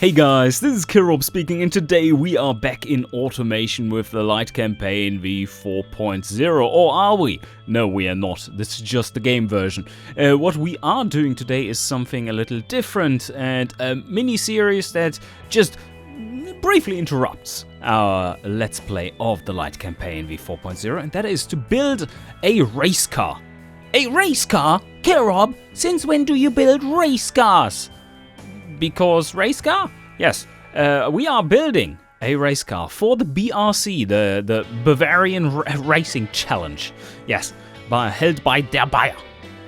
Hey guys, this is Kirob speaking, and today we are back in automation with the light campaign v4.0, or are we? No, we are not. This is just the game version. What we are doing today is something a little different, and a mini-series that just briefly interrupts our Let's Play of the light campaign v4.0, and that is to build a race car. A race car? Kirob, since when do you build race cars? Because race car? Yes, we are building a race car for the BRC, the Bavarian Racing Challenge. Yes, held by Der Bayer,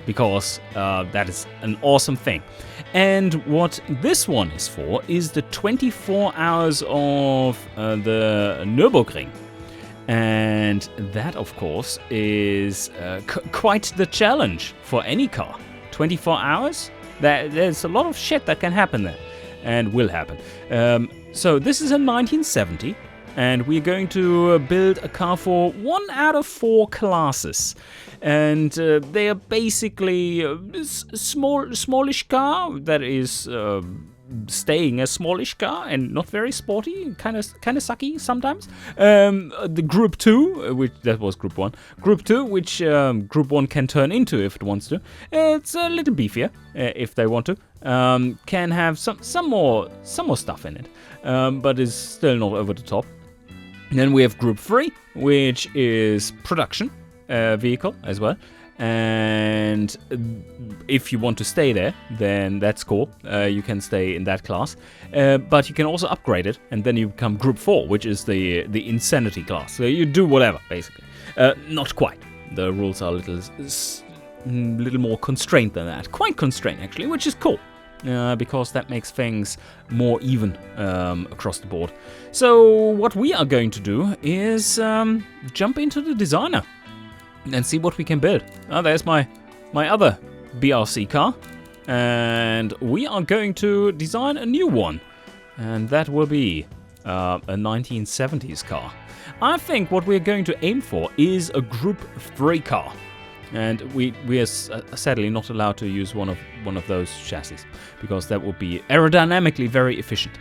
because that is an awesome thing. And what this one is for is the 24 hours of the Nürburgring. And that, of course, is quite the challenge for any car. 24 hours? There's a lot of shit that can happen there, and will happen. So this is a 1970, and we're going to build a car for 1 out of 4 classes. And they are basically a smallish car that is staying a smallish car and not very sporty, kind of sucky sometimes. The Group 2, which that was Group 1. Group 2, which Group 1 can turn into if it wants to. It's a little beefier if they want to. Can have some more stuff in it, but is still not over the top. And then we have Group 3, which is production vehicle as well. And if you want to stay there, then that's cool. You can stay in that class, but you can also upgrade it, and then you become Group 4, which is the insanity class. So you do whatever, basically. Not quite. The rules are a little more constrained than that. Quite constrained, actually, which is cool, because that makes things more even across the board. So what we are going to do is jump into the designer and see what we can build. Oh, there's my other BRC car, and we are going to design a new one, and that will be a 1970s car. I think what we're going to aim for is a Group 3 car, and we are sadly not allowed to use one of those chassis, because that would be aerodynamically very efficient.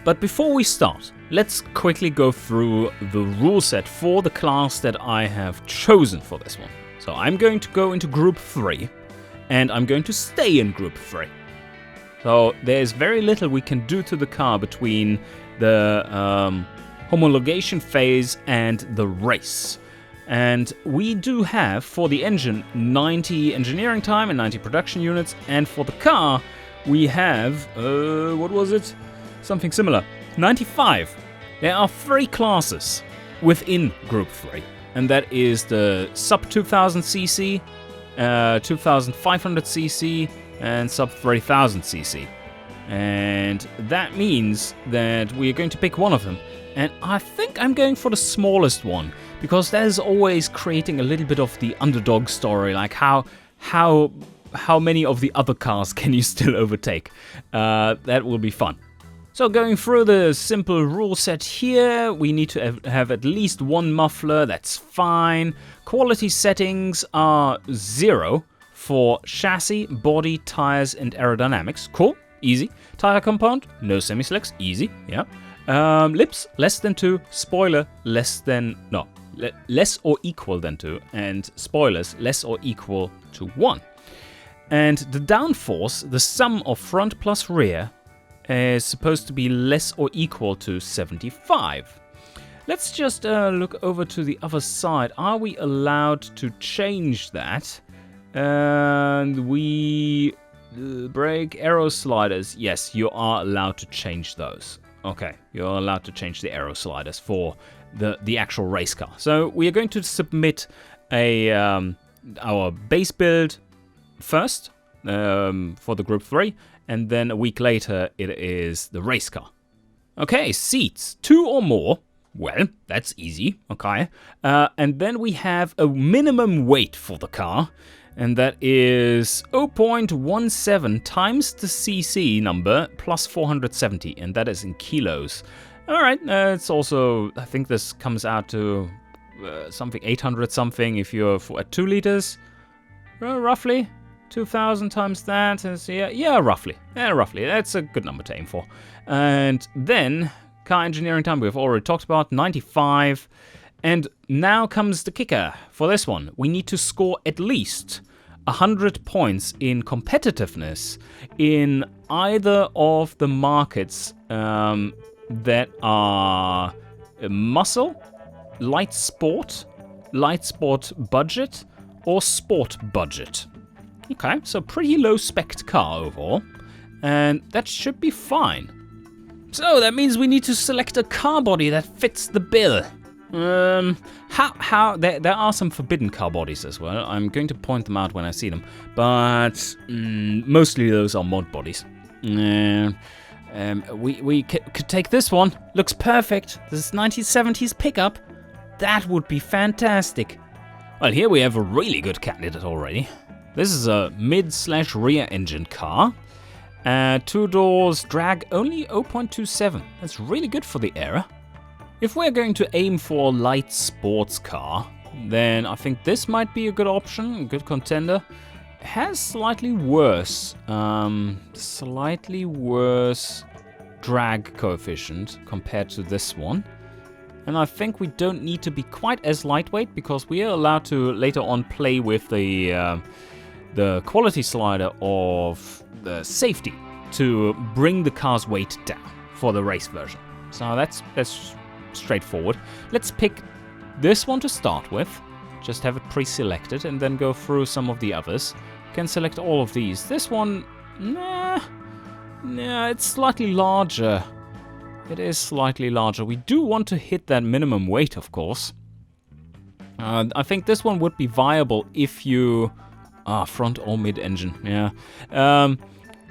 But before we start, let's quickly go through the rule set for the class that I have chosen for this one. So I'm going to go into Group 3, and I'm going to stay in Group 3. So there's very little we can do to the car between the homologation phase and the race. And we do have, for the engine, 90 engineering time and 90 production units, and for the car, we have, what was it? Something similar. 95. There are 3 classes within Group 3, and that is the sub 2000cc, 2500cc, and sub 3000cc. And that means that we are going to pick one of them. And I think I'm going for the smallest one, because that is always creating a little bit of the underdog story, like how many of the other cars can you still overtake? That will be fun. So going through the simple rule set here, we need to have at least one muffler, that's fine. Quality settings are 0 for chassis, body, tires, and aerodynamics. Cool, easy. Tire compound, no semi-slicks, easy, yeah. Lips, less than 2, spoiler, less or equal than 2, and spoilers, less or equal to 1. And the downforce, the sum of front plus rear, is supposed to be less or equal to 75. Let's just look over to the other side. Are we allowed to change that? And we brake arrow sliders. Yes, you are allowed to change those. Okay, you're allowed to change the arrow sliders for the actual race car. So we are going to submit our base build first for the Group 3. And then a week later, it is the race car. Okay, seats, 2 or more. Well, that's easy, okay. And then we have a minimum weight for the car, and that is 0.17 times the cc number plus 470, and that is in kilos. All right, it's also, I think this comes out to something 800 something if you're at 2 liters, roughly. 2,000 times that is, yeah, roughly. Yeah, roughly. That's a good number to aim for. And then, car engineering time, we've already talked about, 95. And now comes the kicker for this one. We need to score at least 100 points in competitiveness in either of the markets that are muscle, light sport budget, or sport budget. Okay, so pretty low spec car overall, and that should be fine. So that means we need to select a car body that fits the bill. There are some forbidden car bodies as well. I'm going to point them out when I see them, but mostly those are mod bodies. We could take this one. Looks perfect. This is 1970s pickup. That would be fantastic. Well, here we have a really good candidate already. This is a mid/rear engine car. 2 doors, drag only 0.27. That's really good for the era. If we're going to aim for a light sports car, then I think this might be a good option, a good contender. It has slightly worse drag coefficient compared to this one. And I think we don't need to be quite as lightweight because we are allowed to later on play with the quality slider of the safety to bring the car's weight down for the race version. So that's straightforward. Let's pick this one to start with. Just have it pre-selected and then go through some of the others. Can select all of these. This one, nah, it's slightly larger. It is slightly larger. We do want to hit that minimum weight, of course. I think this one would be viable if you... front or mid-engine, yeah.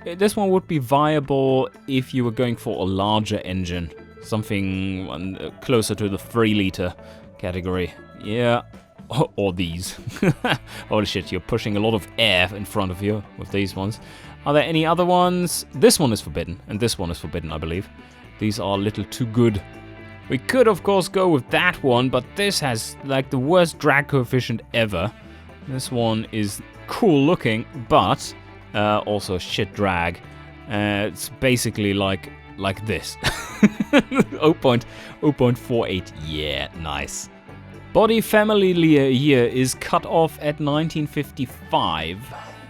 This one would be viable if you were going for a larger engine. Something closer to the 3-liter category. Yeah, or these. Holy shit, you're pushing a lot of air in front of you with these ones. Are there any other ones? This one is forbidden, and this one is forbidden, I believe. These are a little too good. We could, of course, go with that one, but this has, like, the worst drag coefficient ever. This one is cool looking, but also shit drag. It's basically like this. 0.48. Yeah, nice. Body family year is cut off at 1955.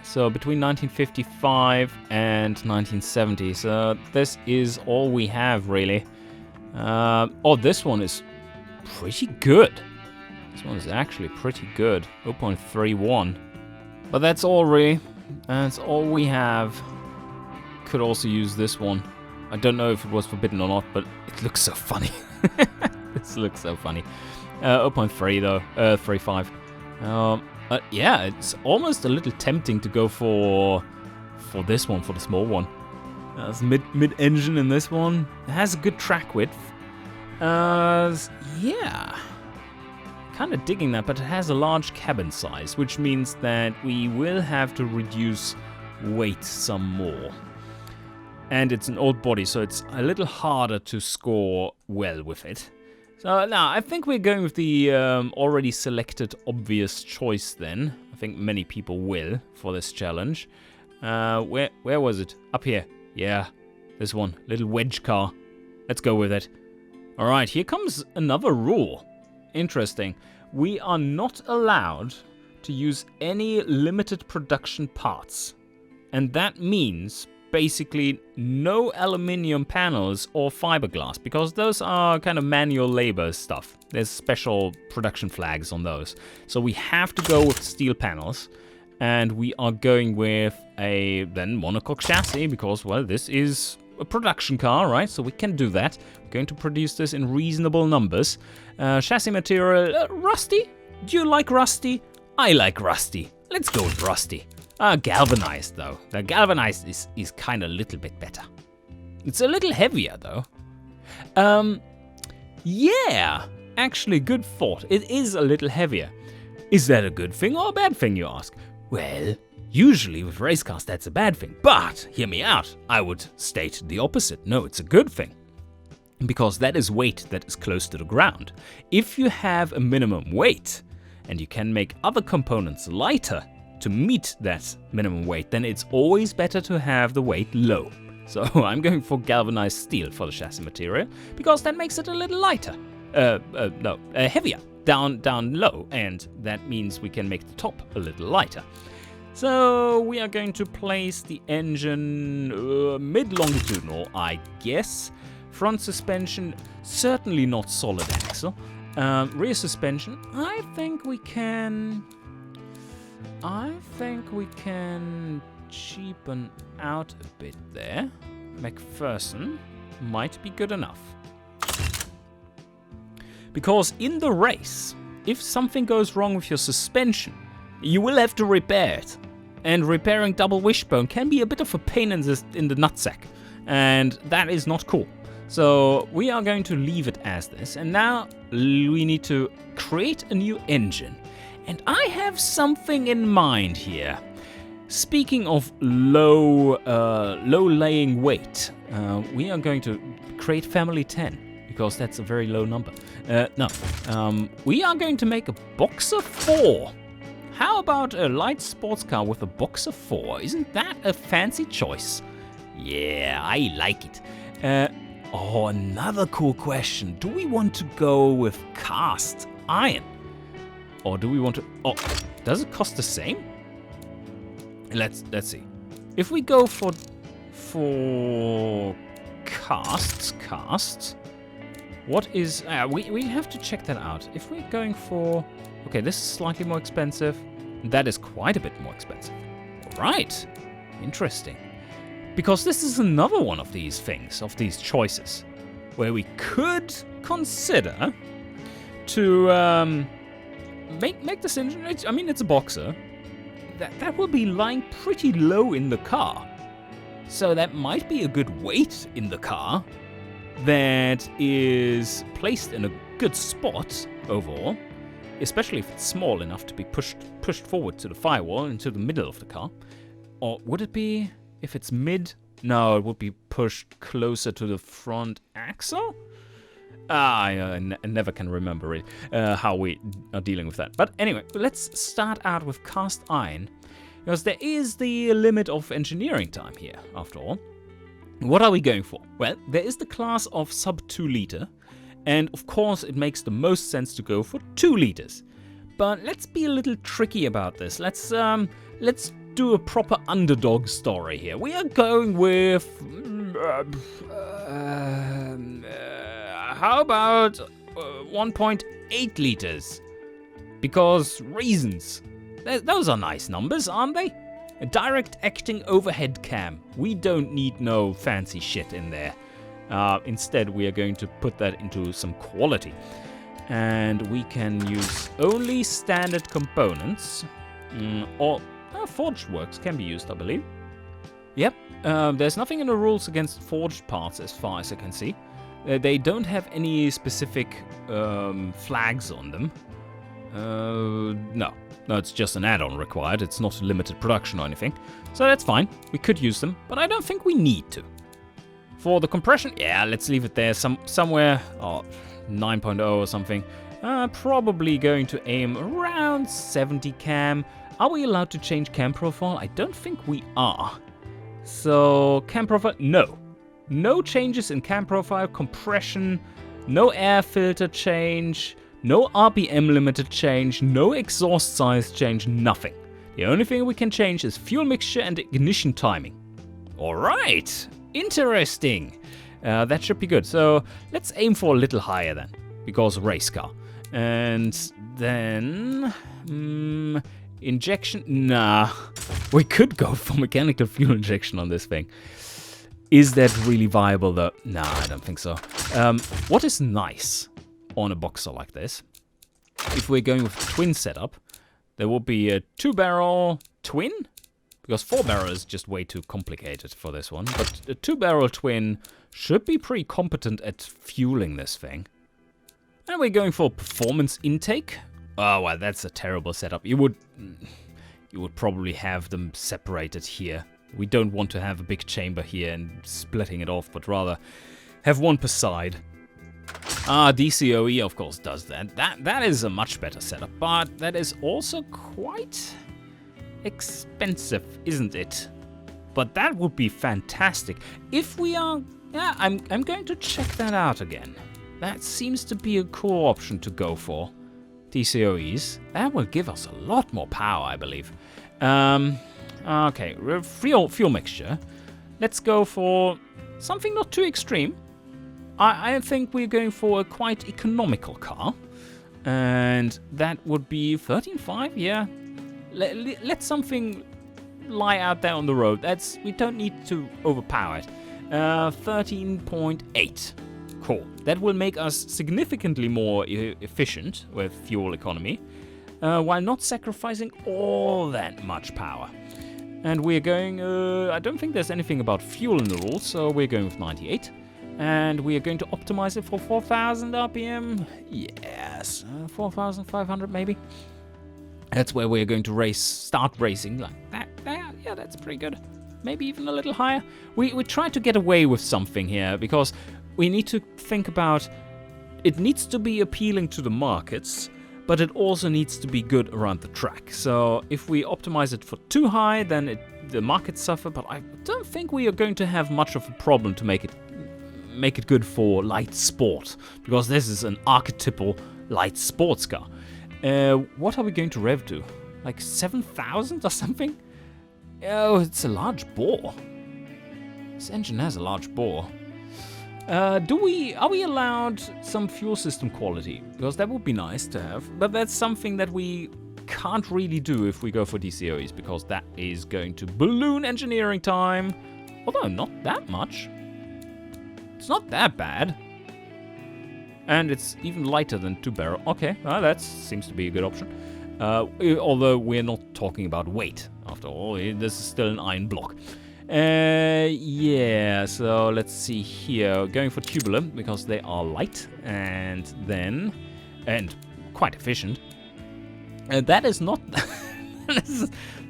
So between 1955 and 1970. So this is all we have, really. This one is pretty good. This one is actually pretty good. 0.31. But that's all, really. That's all we have. Could also use this one. I don't know if it was forbidden or not, but it looks so funny. This looks so funny. 0.3 though. 3.5. Yeah, it's almost a little tempting to go for this one, for the small one. It's mid-engine in this one. It has a good track width. Yeah. Kind of digging that, but it has a large cabin size, which means that we will have to reduce weight some more. And it's an old body, so it's a little harder to score well with it. So now, I think we're going with the already selected obvious choice then. I think many people will for this challenge. Where was it? Up here. Yeah, this one. Little wedge car. Let's go with it. Alright, here comes another rule. Interesting. We are not allowed to use any limited production parts. And that means basically no aluminium panels or fiberglass, because those are kind of manual labor stuff. There's special production flags on those. So we have to go with steel panels, and we are going with a then monocoque chassis because, well, this is a production car, right? So we can do that. We're going to produce this in reasonable numbers. Chassis material, rusty? Do you like rusty? I like rusty. Let's go with rusty. Galvanized, though. The galvanized is kind of a little bit better. It's a little heavier, though. Yeah, actually, good thought. It is a little heavier. Is that a good thing or a bad thing, you ask? Well, usually with race cars, that's a bad thing. But, hear me out, I would state the opposite. No, it's a good thing. Because that is weight that is close to the ground. If you have a minimum weight, and you can make other components lighter, to meet that minimum weight, then it's always better to have the weight low. So I'm going for galvanized steel for the chassis material, because that makes it a little lighter. Heavier down low, and that means we can make the top a little lighter. So we are going to place the engine mid-longitudinal, I guess. Front suspension, certainly not solid axle. Rear suspension, I think we can cheapen out a bit there. McPherson might be good enough. Because in the race, if something goes wrong with your suspension, you will have to repair it. And repairing double wishbone can be a bit of a pain in the nutsack. And that is not cool. So we are going to leave it as this. And now we need to create a new engine. And I have something in mind here. Speaking of low laying weight, we are going to create family 10. Because that's a very low number. We are going to make a Boxer 4. How about a light sports car with a Boxer 4? Isn't that a fancy choice? Yeah, I like it. Another cool question. Do we want to go with cast iron? Or do we want to... Oh, does it cost the same? Let's see. If we go for cast... What is... we have to check that out. If we're going for... Okay, this is slightly more expensive. That is quite a bit more expensive. Right. Interesting. Because this is another one of these things, of these choices, where we could consider to make this engine... I mean, it's a Boxer. That will be lying pretty low in the car. So that might be a good weight in the car that is placed in a good spot overall, especially if it's small enough to be pushed forward to the firewall into the middle of the car. Or would it be if it's mid? No, it would be pushed closer to the front axle. I never can remember it, how we are dealing with that. But anyway, let's start out with cast iron, because there is the limit of engineering time here, after all. What are we going for? Well, there is the class of sub 2 liter, and of course it makes the most sense to go for 2 liters. But let's be a little tricky about this. Let's do a proper underdog story here. We are going with... how about 1.8 liters? Because reasons. Those are nice numbers, aren't they? A direct acting overhead cam. We don't need no fancy shit in there. Instead, we are going to put that into some quality. And we can use only standard components. Or forged works can be used, I believe. Yep, there's nothing in the rules against forged parts as far as I can see. They don't have any specific flags on them. No, it's just an add-on required. It's not a limited production or anything. So that's fine. We could use them, but I don't think we need to. For the compression, yeah, let's leave it there. Somewhere, 9.0 or something. Probably going to aim around 70 cam. Are we allowed to change cam profile? I don't think we are. So, cam profile, no. No changes in cam profile, compression, no air filter change, no RPM limited change, no exhaust size change, nothing. The only thing we can change is fuel mixture and ignition timing. Alright, interesting. That should be good. So let's aim for a little higher then, because race car. And then... injection? Nah. We could go for mechanical fuel injection on this thing. Is that really viable though? Nah, I don't think so. What is nice on a Boxer like this, if we're going with a twin setup, there will be a 2-barrel twin, because 4-barrel is just way too complicated for this one, but a 2-barrel twin should be pretty competent at fueling this thing. And we're going for performance intake. Oh, well, that's a terrible setup. You would probably have them separated here. We don't want to have a big chamber here and splitting it off, but rather have one per side. DCOE, of course, does that. That is a much better setup, but that is also quite expensive, isn't it? But that would be fantastic. If we are... Yeah, I'm going to check that out again. That seems to be a cool option to go for. DCOEs. That will give us a lot more power, I believe. Okay, fuel mixture. Let's go for something not too extreme. I think we're going for a quite economical car. And that would be 13.5, yeah. Let something lie out there on the road. We don't need to overpower it. 13.8. Cool. That will make us significantly more efficient with fuel economy, while not sacrificing all that much power. And we're going... I don't think there's anything about fuel in the rules, so we're going with 98. And we are going to optimize it for 4,000 RPM. Yes, 4,500 maybe. That's where we're going to start racing like that. Yeah, that's pretty good. Maybe even a little higher. We try to get away with something here because we need to think about it needs to be appealing to the markets, but it also needs to be good around the track. So if we optimize it for too high, then the markets suffer, but I don't think we are going to have much of a problem to make it good for light sport, because this is an archetypal light sports car. What are we going to rev to? Like 7,000 or something? Oh, it's a large bore. This engine has a large bore. Are we allowed some fuel system quality? Because that would be nice to have. But that's something that we can't really do if we go for DCOEs, because that is going to balloon engineering time. Although not that much. It's not that bad. And it's even lighter than 2-barrel. Okay, well, that seems to be a good option. Although we're not talking about weight. After all, this is still an iron block. Yeah, so let's see here. Going for tubular because they are light and quite efficient. That is not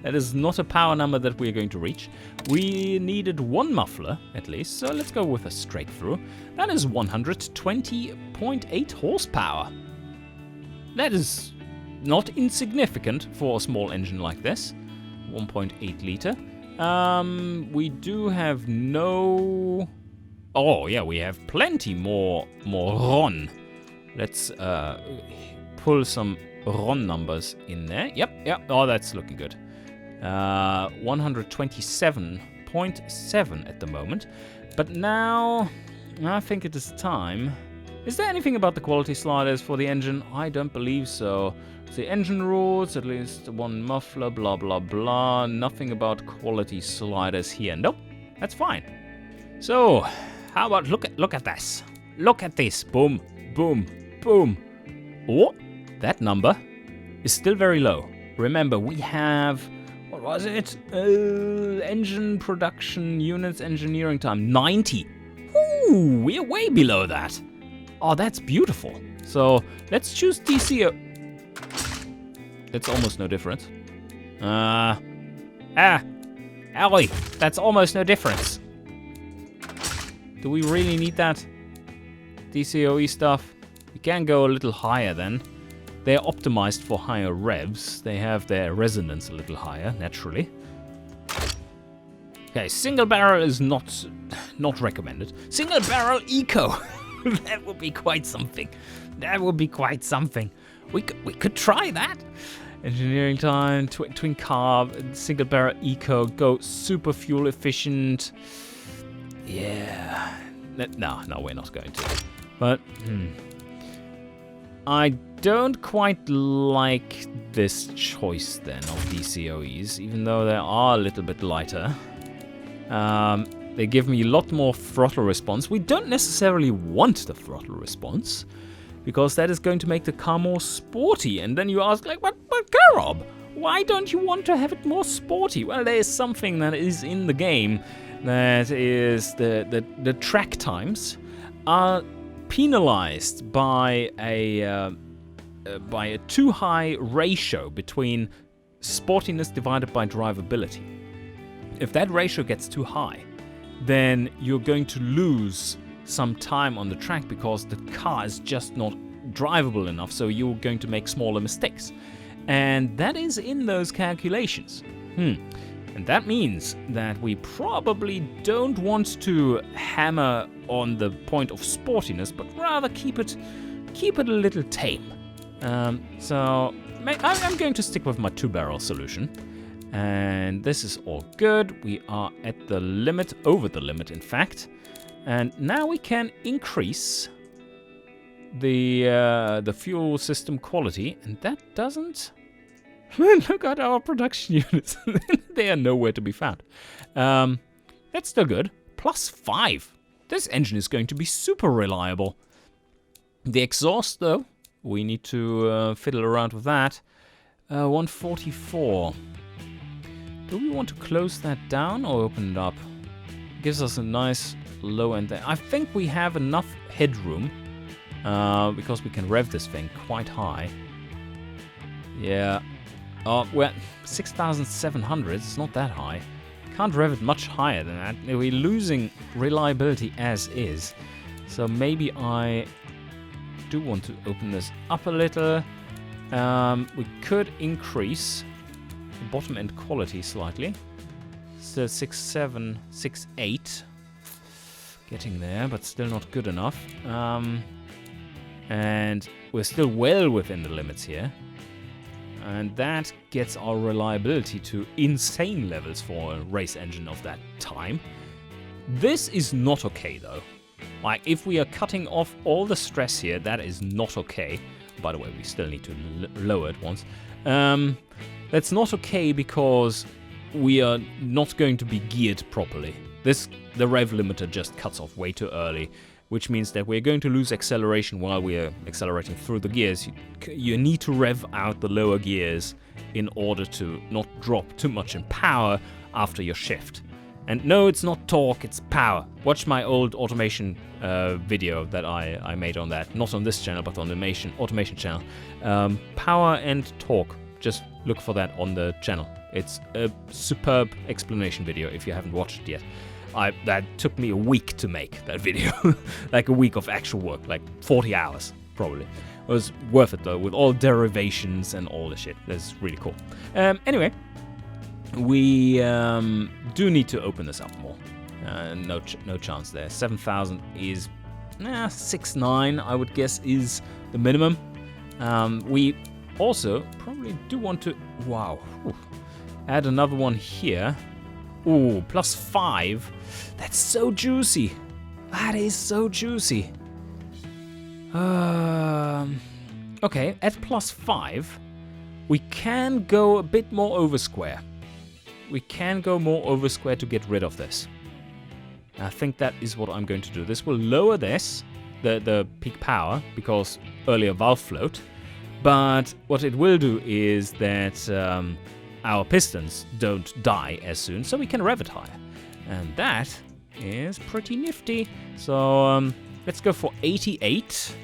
that is not a power number that we're going to reach. We needed one muffler at least, so let's go with a straight through. That is 120.8 horsepower. That is not insignificant for a small engine like this. 1.8 liter. We do have no... Oh, yeah, we have plenty more RON. Let's pull some RON numbers in there. Yep. Oh, that's looking good. 127.7 at the moment. But now, I think it is time. Is there anything about the quality sliders for the engine? I don't believe so. The engine rules, at least one muffler, blah, blah, blah. Nothing about quality sliders here. Nope, that's fine. So, how about look at this. Look at this. Boom, boom, boom. Oh, that number is still very low. Remember, we have, what was it? Engine production units engineering time, 90. Ooh, we're way below that. Oh, that's beautiful. So, let's choose DCO. That's almost no difference. Ellie, that's almost no difference. Do we really need that DCOE stuff? We can go a little higher then. They're optimized for higher revs. They have their resonance a little higher, naturally. Okay, single barrel is not recommended. Single barrel eco. That would be quite something. That would be quite something. We could try that. Engineering time, twin carb, single barrel eco, go super fuel efficient. Yeah. No, we're not going to. But I don't quite like this choice then of DCOEs, even though they are a little bit lighter. They give me a lot more throttle response. We don't necessarily want the throttle response, because that is going to make the car more sporty. And then you ask, like, but Karob, why don't you want to have it more sporty? Well, there is something that is in the game that is the track times are penalized by a too high ratio between sportiness divided by drivability. If that ratio gets too high, then you're going to lose some time on the track because the car is just not drivable enough, so you're going to make smaller mistakes. And that is in those calculations. And that means that we probably don't want to hammer on the point of sportiness, but rather keep it a little tame. So I'm going to stick with my 2-barrel solution. And this is all good. We are at the limit, over the limit in fact. And now we can increase the fuel system quality, and that doesn't... Look at our production units. They are nowhere to be found. That's still good. +5. This engine is going to be super reliable. The exhaust, though, we need to fiddle around with that. 144. Do we want to close that down or open it up? Gives us a nice low end there. I think we have enough headroom because we can rev this thing quite high. Yeah. Well, 6,700. It's not that high. Can't rev it much higher than that. We're losing reliability as is. So maybe I do want to open this up a little. We could increase the bottom end quality slightly. So 6.7, 6.8. Getting there, but still not good enough. And we're still well within the limits here. And that gets our reliability to insane levels for a race engine of that time. This is not okay, though. Like, if we are cutting off all the stress here, that is not okay. By the way, we still need to lower it once. That's not okay because we are not going to be geared properly. The rev limiter just cuts off way too early, which means that we're going to lose acceleration while we're accelerating through the gears. You need to rev out the lower gears in order to not drop too much in power after your shift. And no, it's not torque, it's power. Watch my old automation video that I made on that. Not on this channel, but on the automation channel. Power and torque. Just look for that on the channel. It's a superb explanation video if you haven't watched it yet. That took me a week to make, that video. Like a week of actual work, like 40 hours, probably. It was worth it, though, with all derivations and all the shit. That's really cool. Anyway, we do need to open this up more. No chance there. 7,000 is 6.9, I would guess, is the minimum. We also probably do want to... Wow. Add another one here. Ooh, +5. That's so juicy. That is so juicy. Okay, at +5, we can go a bit more over square. We can go more over square to get rid of this. I think that is what I'm going to do. This will lower this, the peak power, because earlier valve float. But what it will do is that our pistons don't die as soon, so we can rev it higher. And that is pretty nifty. So let's go for 88.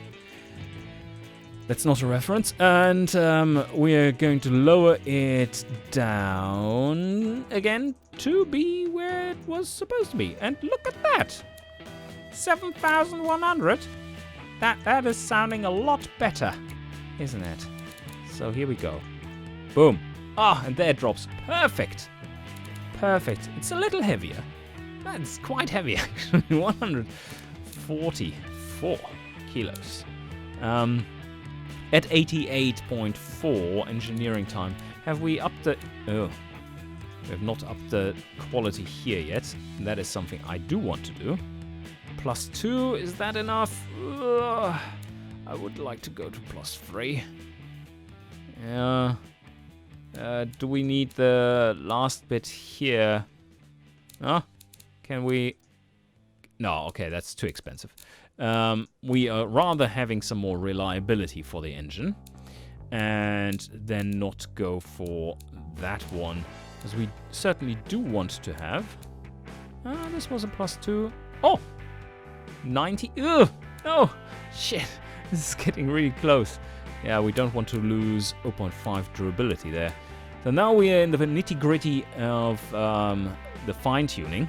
That's not a reference. And we're going to lower it down again to be where it was supposed to be. And look at that. 7,100. That is sounding a lot better, isn't it? So here we go. Boom. Ah, and there it drops. Perfect. Perfect. It's a little heavier. That's quite heavy, actually. 144 kilos. At 88.4 engineering time. Have we upped the... Oh. We have not upped the quality here yet. That is something I do want to do. +2, is that enough? Ugh. I would like to go to +3. Yeah. Do we need the last bit here? Huh? Can we... No, okay, that's too expensive. We are rather having some more reliability for the engine. And then not go for that one. As we certainly do want to have. This was a +2. Oh! 90. Ugh! Oh! Shit! This is getting really close. Yeah, we don't want to lose 0.5 durability there. So now we are in the nitty-gritty of the fine-tuning.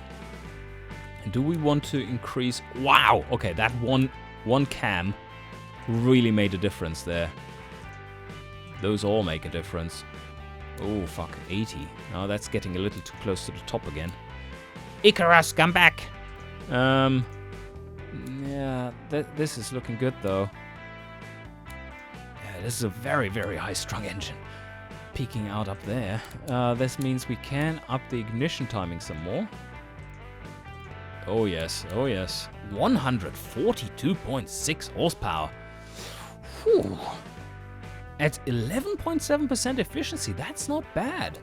Do we want to increase... Wow! Okay, that one cam really made a difference there. Those all make a difference. Oh, fuck, 80. Now that's getting a little too close to the top again. Icarus, come back! Yeah, this is looking good, though. Yeah, this is a very, very high-strung engine. Peaking out up there. This means we can up the ignition timing some more. Oh, yes. Oh, yes. 142.6 horsepower. Whew. At 11.7% efficiency, that's not bad.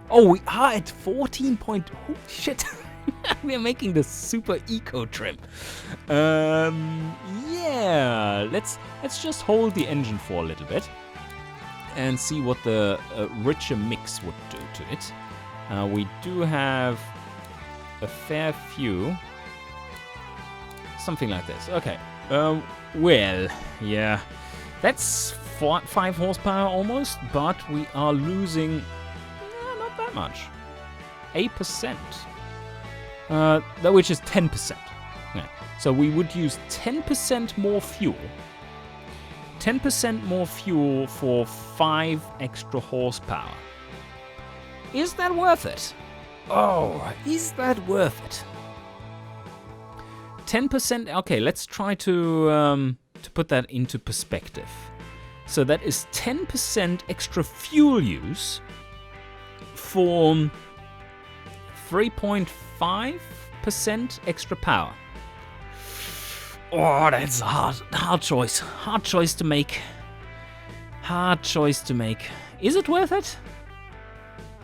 Oh, we are at 14. Oh, shit. We are making the super eco trim. Yeah. Let's just hold the engine for a little bit and see what the richer mix would do to it. We do have a fair few. Something like this. Okay. Well, yeah. That's 5 horsepower almost, but we are losing not that much. 8%. Which is 10%. Yeah. So we would use 10% more fuel. 10% more fuel for 5 extra horsepower. Is that worth it? Oh, is that worth it? 10%. Okay, let's try to put that into perspective. So that is 10% extra fuel use for 3.5% extra power. Oh, that's a hard choice. Hard choice to make. Hard choice to make. Is it worth it?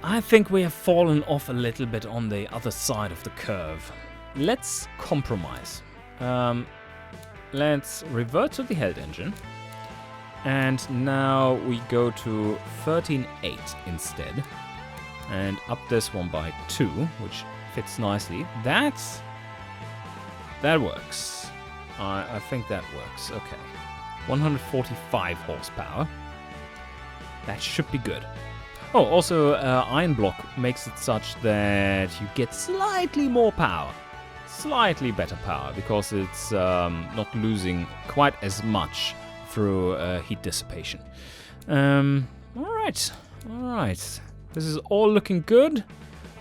I think we have fallen off a little bit on the other side of the curve. Let's compromise. Let's revert to the Held engine. And now we go to 13.8 instead. And up this one by 2, which fits nicely. That works. I think that works. Okay. 145 horsepower. That should be good. Oh, also Iron Block makes it such that you get slightly more power. Slightly better power, because it's not losing quite as much through heat dissipation. Alright. This is all looking good.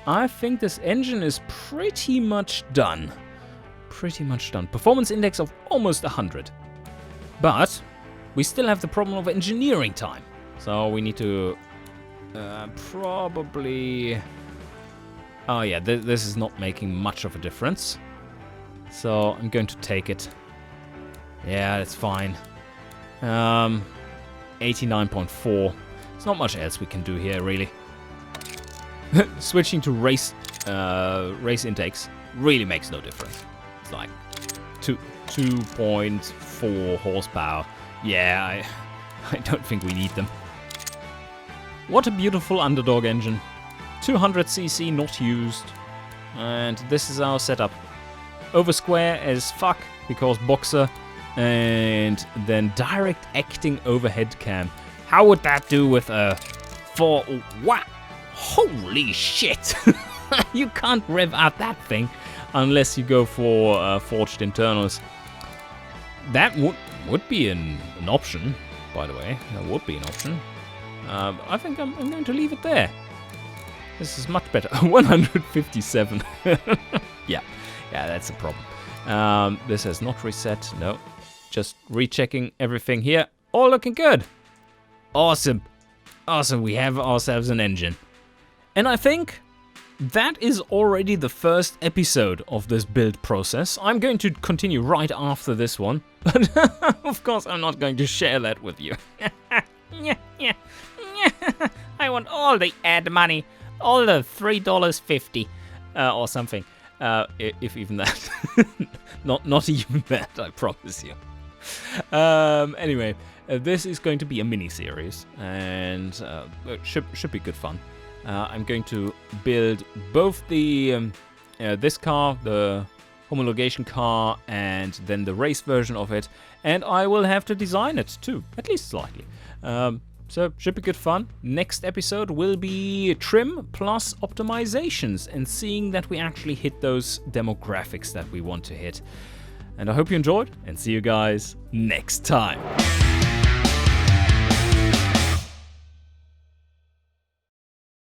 I think this engine is pretty much done. Performance index of almost 100. But we still have the problem of engineering time. So we need to probably... Oh yeah, this is not making much of a difference. So I'm going to take it. Yeah, that's fine. 89.4. There's not much else we can do here, really. Switching to race intakes really makes no difference. It's like 2.4 horsepower. Yeah, I don't think we need them. What a beautiful underdog engine. 200cc not used. And this is our setup. Over square as fuck, because boxer. And then direct acting overhead cam. How would that do with a 4... What? Holy shit! You can't rev up that thing unless you go for forged internals. That would be an option, by the way. That would be an option. I think I'm going to leave it there. This is much better. 157. Yeah, that's a problem. This has not reset. No, just rechecking everything here. All looking good. Awesome. We have ourselves an engine. And I think that is already the first episode of this build process. I'm going to continue right after this one. But of course, I'm not going to share that with you. I want all the ad money. All the $3.50 or something. If even that. not even that, I promise you. Anyway, this is going to be a mini-series. And it should be good fun. I'm going to build both the this car, the homologation car, and then the race version of it. And I will have to design it too, at least slightly. So should be good fun. Next episode will be trim plus optimizations and seeing that we actually hit those demographics that we want to hit. And I hope you enjoyed and see you guys next time.